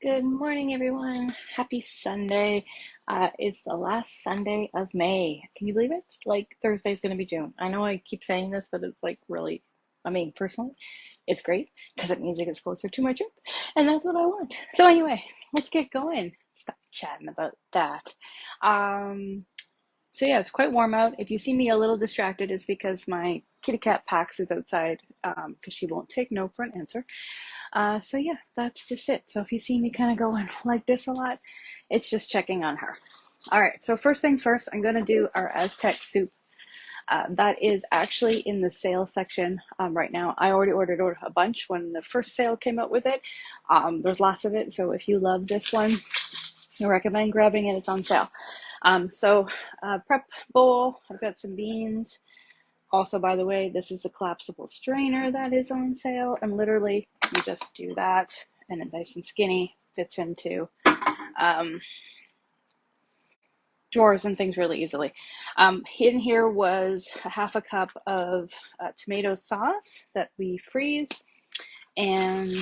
Good morning, everyone. Happy Sunday. It's the last Sunday of May. Can you believe it? Like Thursday is going to be June. I know I keep saying this, but it's like really, personally, it's great because it means it gets closer to my trip, and that's what I want. So anyway, let's get going. Stop chatting about that. Um, so yeah, it's quite warm out. If you see me a little distracted, it's because my kitty cat Pax is outside because she won't take no for an answer. So yeah, that's just it. So if you see me kind of going like this a lot, it's just checking on her. All right, so first thing first, I'm going to do our Aztec soup. That is actually in the sale section right now. I already ordered a bunch when the first sale came out with it. There's lots of it, so if you love this one, I recommend grabbing it. It's on sale. Prep bowl, I've got some beans. Also, by the way, this is the collapsible strainer that is on sale, and literally you just do that, and it's nice and skinny, fits into drawers and things really easily. In here was a half a cup of tomato sauce that we freeze, and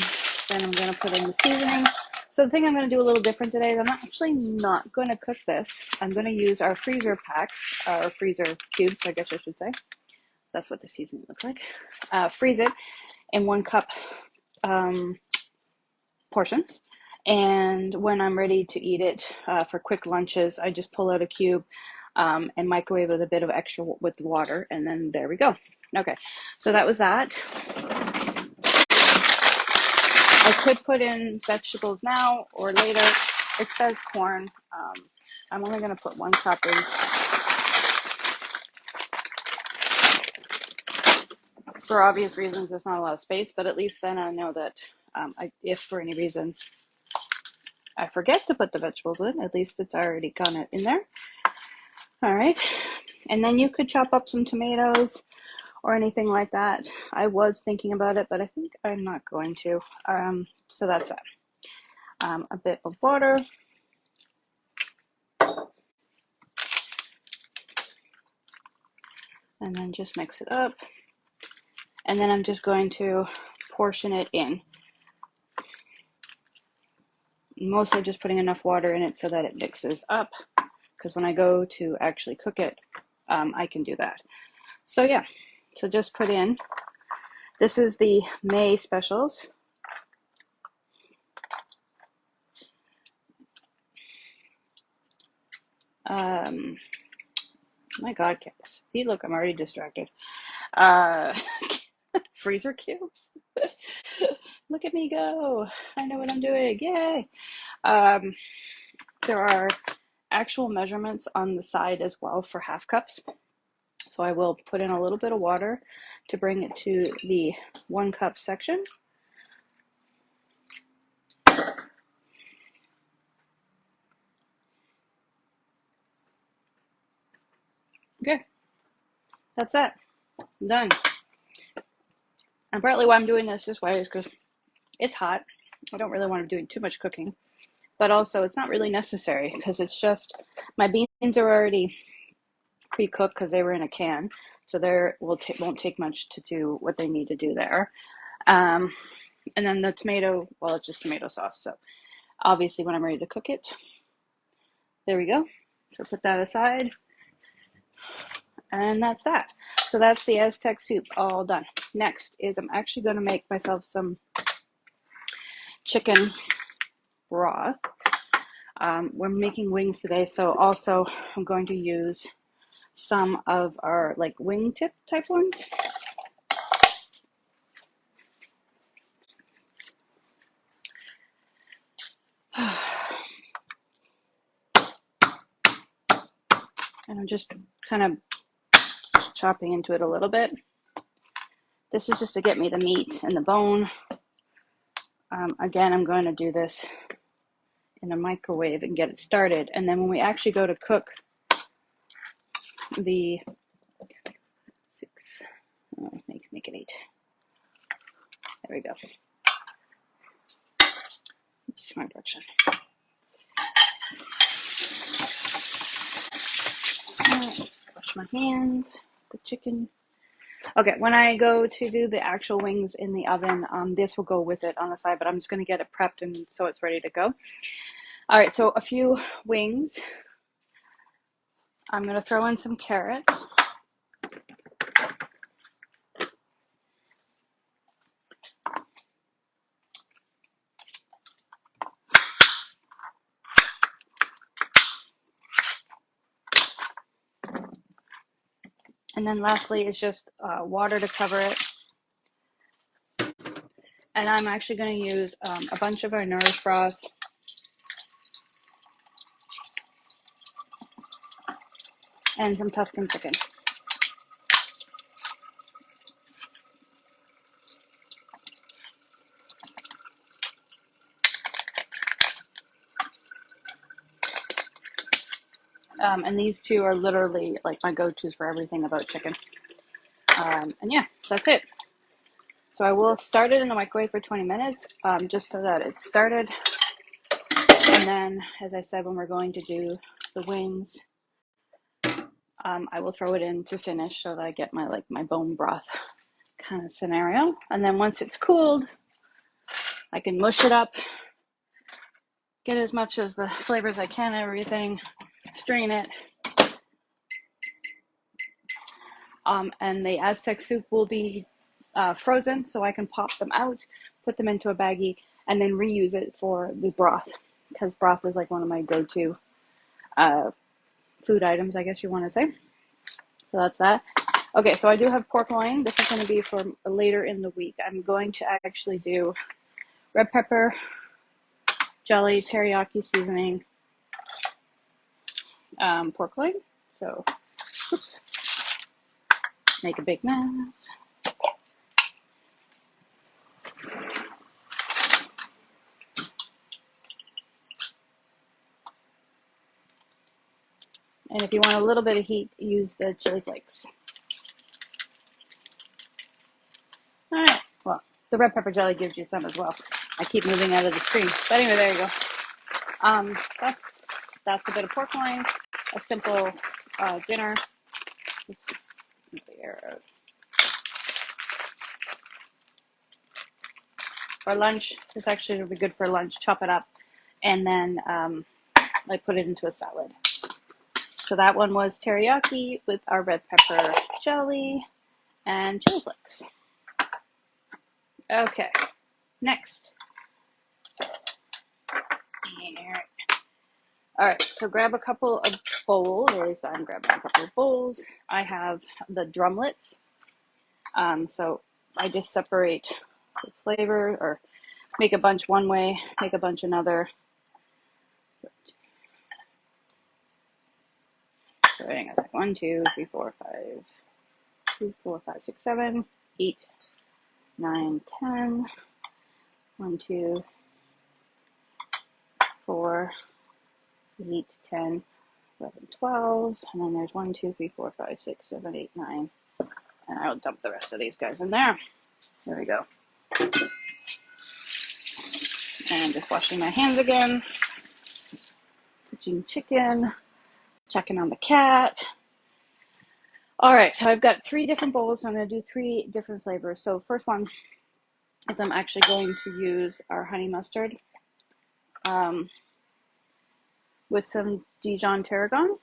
then I'm going to put in the seasoning. So the thing I'm going to do a little different today is I'm actually not going to cook this. I'm going to use our freezer packs, or freezer cubes, I guess I should say. That's what the seasoning looks like. Freeze it in 1 cup portions. And when I'm ready to eat it for quick lunches, I just pull out a cube and microwave with a bit of extra with water. And then there we go. Okay, so that was that. I could put in vegetables now or later. It says corn. I'm only going to put 1 cup in. For obvious reasons, there's not a lot of space, but at least then I know that if for any reason I forget to put the vegetables in, at least it's already got it in there. All right, and then you could chop up some tomatoes or anything like that. I was thinking about it, but I think I'm not going to. So that's it. A bit of water. And then just mix it up. And then I'm just going to portion it in. Mostly just putting enough water in it so that it mixes up. Because when I go to actually cook it, I can do that. So yeah, so just put in. This is the May specials. My God, Cass. See, look, I'm already distracted. Freezer cubes. Look at me go. I know what I'm doing. Yay. There are actual measurements on the side as well for half cups. So I will put in a little bit of water to bring it to the 1 cup section. Okay, that's it. I'm done. And partly why I'm doing this way is because it's hot. I don't really want to be doing too much cooking, but also it's not really necessary because it's just my beans are already pre-cooked because they were in a can, so there won't take much to do what they need to do there. And then the tomato, well, it's just tomato sauce. So obviously, when I'm ready to cook it, there we go. So put that aside, and that's that. So that's the Aztec soup all done. Next is I'm actually going to make myself some chicken broth. We're making wings today, so also I'm going to use some of our like wing tip type ones. And I'm just kind of chopping into it a little bit. This is just to get me the meat and the bone. Again, I'm going to do this in a microwave and get it started. And then when we actually go to cook the make it 8. There we go. Oops, wrong direction. Wash my hands. The chicken. Okay, when I go to do the actual wings in the oven, this will go with it on the side, but I'm just going to get it prepped and so it's ready to go. All right, so a few wings. I'm going to throw in some carrots. And then lastly is just water to cover it. And I'm actually going to use a bunch of our nourish broth. And some Tuscan chicken. And these two are literally like my go-tos for everything about chicken. And yeah, so that's it. So I will start it in the microwave for 20 minutes, just so that it's started. And then, as I said, when we're going to do the wings, I will throw it in to finish so that I get my bone broth kind of scenario. And then once it's cooled, I can mush it up, get as much as the flavors I can, everything, strain it. And the Aztec soup will be frozen, so I can pop them out, put them into a baggie, and then reuse it for the broth, because broth is like one of my go-to food items, I guess you want to say. So that's that. Okay, so I do have pork loin. This is going to be for later in the week. I'm going to actually do red pepper, jelly, teriyaki seasoning, pork loin. So, oops, make a big mess. And if you want a little bit of heat, use the chili flakes. All right, well, the red pepper jelly gives you some as well. I keep moving out of the screen. But anyway, there you go. That's a bit of pork loin, a simple dinner. For lunch, this actually would be good for lunch. Chop it up and then I put it into a salad. So that one was teriyaki with our red pepper jelly and chili flakes. Okay, next. All right, so grab a couple of bowls. At least I'm grabbing a couple of bowls. I have the drumlets. So I just separate the flavor, or make a bunch one way, make a bunch another. So hang on a second. 1, 2, 3, 4, 5, 2, 4, 5, 6, 7, 8, 9, 10. 1, 2, 4, 8, 10, 11, 12. And then there's 1, 2, 3, 4, 5, 6, 7, 8, 9. And I'll dump the rest of these guys in there. There we go. And just washing my hands again. Touching chicken. Checking on the cat. All right, so I've got 3 different bowls. So I'm going to do 3 different flavors. So first one is I'm actually going to use our honey mustard with some Dijon tarragon.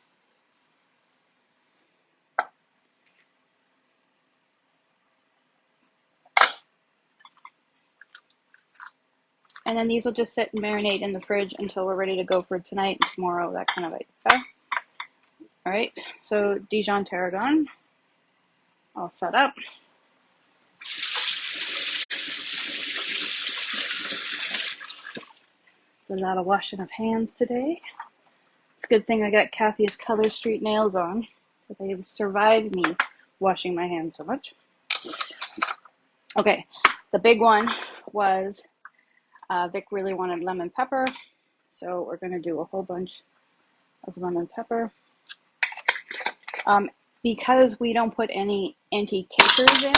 And then these will just sit and marinate in the fridge until we're ready to go for tonight and tomorrow, that kind of idea. All right, so Dijon tarragon, all set up. Did a lot of washing of hands today. It's a good thing I got Kathy's Color Street nails on, so they survived me washing my hands so much. Okay, the big one was Vic really wanted lemon pepper, so we're going to do a whole bunch of lemon pepper. Because we don't put any anti-cakers in,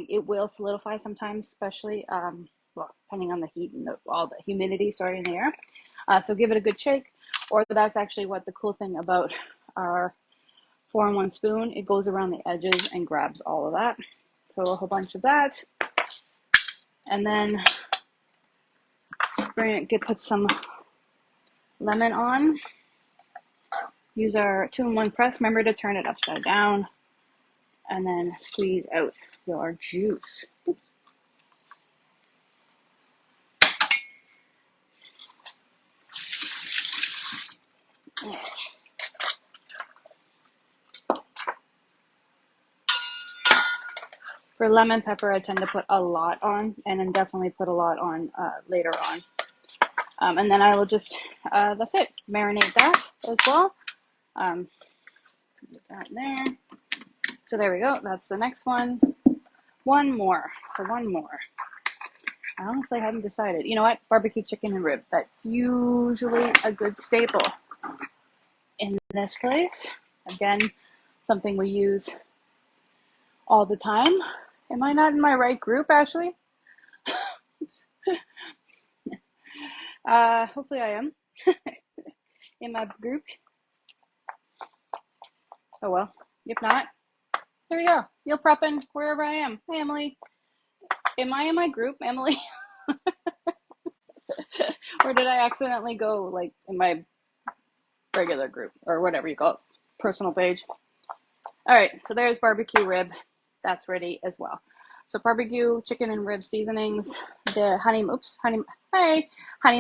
it will solidify sometimes, especially, well, depending on the heat and all the humidity, in the air. So give it a good shake, or that's actually what the cool thing about our 4-in-1 spoon. It goes around the edges and grabs all of that. So a whole bunch of that. And then put some lemon on. Use our 2-in-1 press. Remember to turn it upside down. And then squeeze out your juice. Oops. For lemon pepper, I tend to put a lot on, and then definitely put a lot on later on. And then I will just, that's it, marinate that as well. Put that in there. So there we go. That's the next one. One more. So one more. I honestly haven't decided. You know what? Barbecue chicken and rib. That's usually a good staple in this place. Again, something we use all the time. Am I not in my right group, Ashley? Hopefully I am in my group. Oh well, if not, there we go. Meal prepping wherever I am. Hey, Emily. Am I in my group, Emily? Or did I accidentally go like in my regular group or whatever you call it, personal page? All right, so there's barbecue rib. That's ready as well. So barbecue chicken and rib seasonings, the honey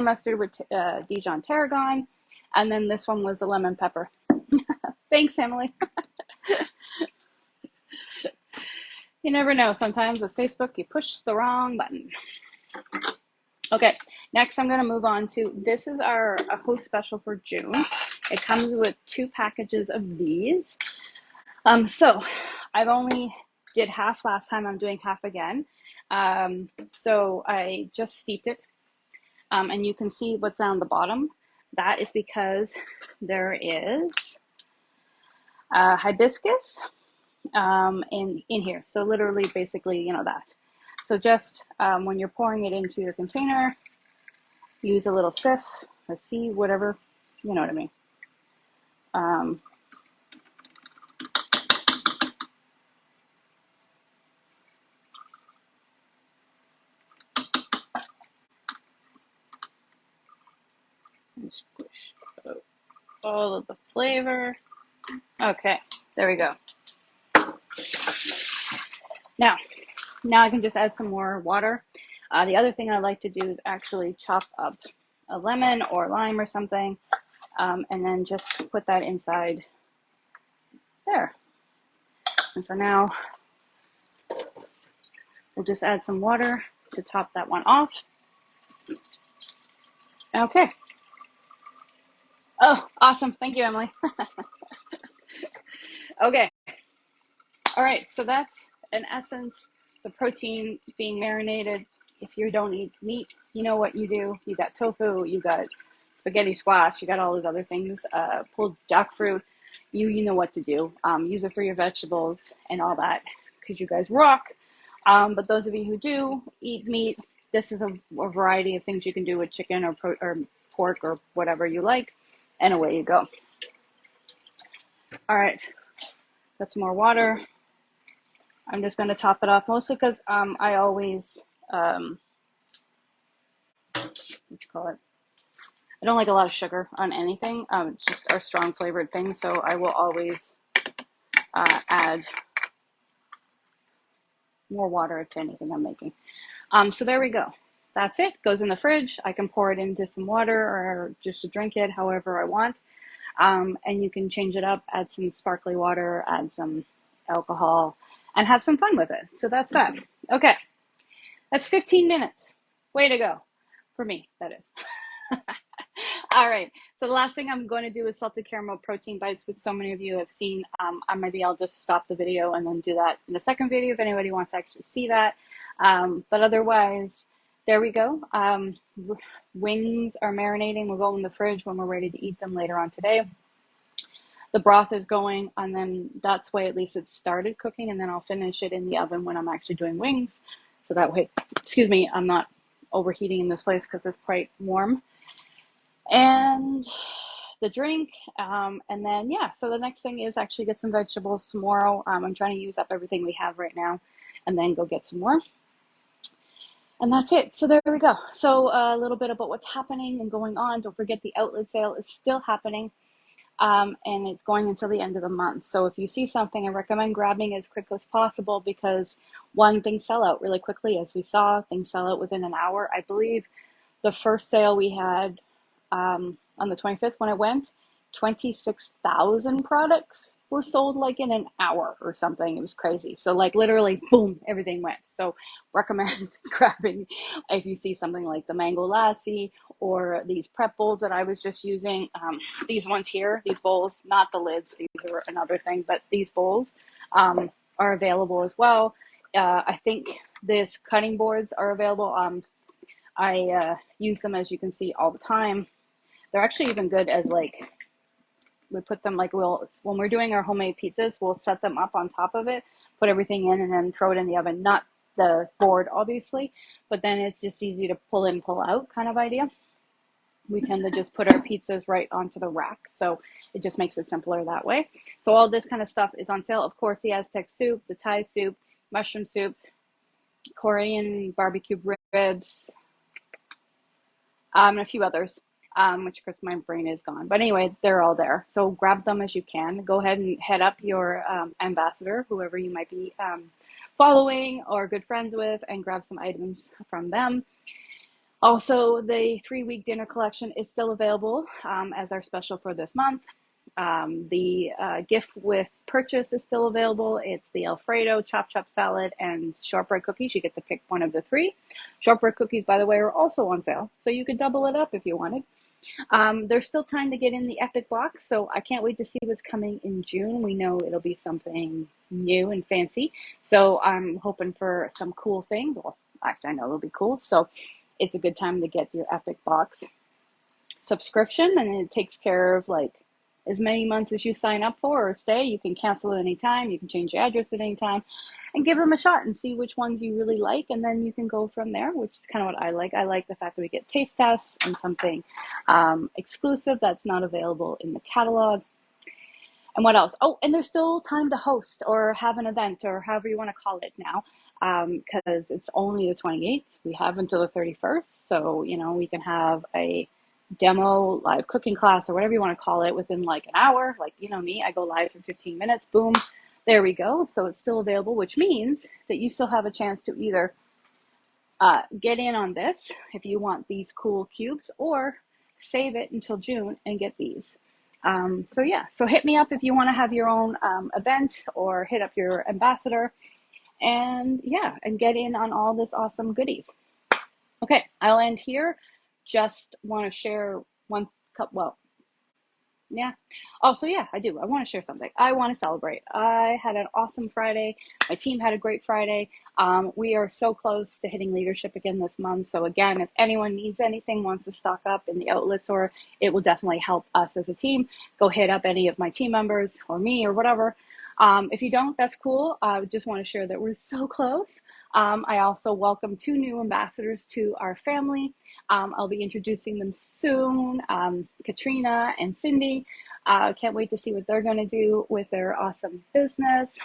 mustard with Dijon tarragon, and then this one was the lemon pepper. Thanks, Emily. You never know. Sometimes with Facebook, you push the wrong button. Okay, next I'm going to move on to, this is our host special for June. It comes with 2 packages of these. So I've only did half last time. I'm doing half again. So I just steeped it. And you can see what's on the bottom. That is because there is hibiscus in here. So literally, basically, you know that. So just when you're pouring it into your container, use a little sieve or sieve, whatever, you know what I mean. Squish all of the flavor. Okay, there we go. Now I can just add some more water. The other thing I like to do is actually chop up a lemon or lime or something, and then just put that inside there. And so now we'll just add some water to top that one off. Okay. Oh, awesome. Thank you, Emily. Okay. All right. So that's, in essence, the protein being marinated. If you don't eat meat, you know what you do. You got tofu, you got spaghetti squash, you got all those other things, pulled jackfruit. You know what to do. Use it for your vegetables and all that because you guys rock. But those of you who do eat meat, this is a variety of things you can do with chicken or pork or whatever you like, and away you go. All right, got some more water. I'm just going to top it off, mostly because I always, what you call it? I don't like a lot of sugar on anything. It's just our strong flavored thing, so I will always add more water to anything I'm making. So there we go. That's it. Goes in the fridge. I can pour it into some water or just to drink it however I want. And you can change it up, add some sparkly water, add some alcohol, and have some fun with it. So that's that. Okay. That's 15 minutes. Way to go. For me, that is. All right. So the last thing I'm going to do is salted caramel protein bites, which so many of you have seen. Maybe I'll just stop the video and then do that in the second video if anybody wants to actually see that. But otherwise, there we go. Wings are marinating. We'll go in the fridge when we're ready to eat them later on today. The broth is going, and then that's why at least it started cooking, and then I'll finish it in the oven when I'm actually doing wings. So that way, excuse me, I'm not overheating in this place because it's quite warm. And the drink, and then yeah. So the next thing is actually get some vegetables tomorrow. I'm trying to use up everything we have right now, and then go get some more. And that's it. So there we go. So a little bit about what's happening and going on. Don't forget the outlet sale is still happening. And it's going until the end of the month. So if you see something, I recommend grabbing as quick as possible because one, things sell out really quickly. As we saw, things sell out within an hour. I believe the first sale we had on the 25th when it went, 26,000 products were sold like in an hour or something. It was crazy. So like literally, boom, everything went. So recommend grabbing if you see something like the mango lassi or these prep bowls that I was just using. These ones here, these bowls, not the lids. These are another thing, but these bowls are available as well. I think this cutting boards are available. I use them, as you can see, all the time. They're actually even good as like, we put them like, when we're doing our homemade pizzas, we'll set them up on top of it, put everything in, and then throw it in the oven. Not the board, obviously, but then it's just easy to pull in, pull out kind of idea. We tend to just put our pizzas right onto the rack, so it just makes it simpler that way. So all this kind of stuff is on sale. Of course, the Aztec soup, the Thai soup, mushroom soup, Korean barbecue ribs, and a few others, which of course my brain is gone. But anyway, they're all there. So grab them as you can. Go ahead and head up your ambassador, whoever you might be following or good friends with, and grab some items from them. Also, the 3-week dinner collection is still available as our special for this month. The gift with purchase is still available. It's the Alfredo, chop salad, and shortbread cookies. You get to pick one of the 3. Shortbread cookies, by the way, are also on sale, so you could double it up if you wanted. There's still time to get in the Epic box, so I can't wait to see what's coming in June. We know it'll be something new and fancy, so I'm hoping for some cool things. Well, actually, I know it'll be cool, so it's a good time to get your Epic box subscription, and it takes care of like as many months as you sign up for or stay. You can cancel at any time. You can change your address at any time and give them a shot and see which ones you really like. And then you can go from there, which is kind of what I like. I like the fact that we get taste tests and something exclusive that's not available in the catalog. And what else? Oh, and there's still time to host or have an event or however you want to call it now, because it's only the 28th. We have until the 31st. So, you know, we can have a demo live cooking class or whatever you want to call it within like an hour. Like, you know me, I go live for 15 minutes. Boom, there we go. So it's still available, which means that you still have a chance to either get in on this if you want these cool cubes, or save it until June and get these. So yeah, so hit me up if you want to have your own event, or hit up your ambassador, and yeah, and get in on all this awesome goodies. Okay, I'll end here. Just want to share one cup. Well, yeah. Oh, so yeah, I do. I want to share something. I want to celebrate. I had an awesome Friday. My team had a great Friday. We are so close to hitting leadership again this month. So again, if anyone needs anything, wants to stock up in the outlet store, it will definitely help us as a team. Go hit up any of my team members or me or whatever. If you don't, that's cool. I just want to share that we're so close. I also welcome 2 new ambassadors to our family. I'll be introducing them soon, Katrina and Cindy. Can't wait to see what they're going to do with their awesome business.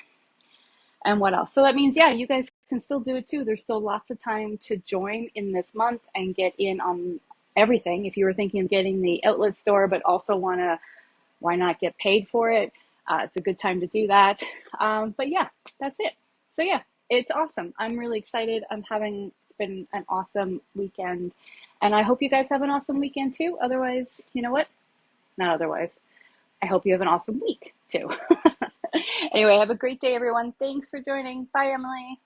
And what else? So that means, yeah, you guys can still do it too. There's still lots of time to join in this month and get in on everything. If you were thinking of getting the outlet store, but also want to, why not get paid for it? It's a good time to do that. But yeah, that's it. So yeah, it's awesome. I'm really excited. It's been an awesome weekend. And I hope you guys have an awesome weekend too. Otherwise, you know what? Not otherwise. I hope you have an awesome week too. Anyway, have a great day, everyone. Thanks for joining. Bye, Emily.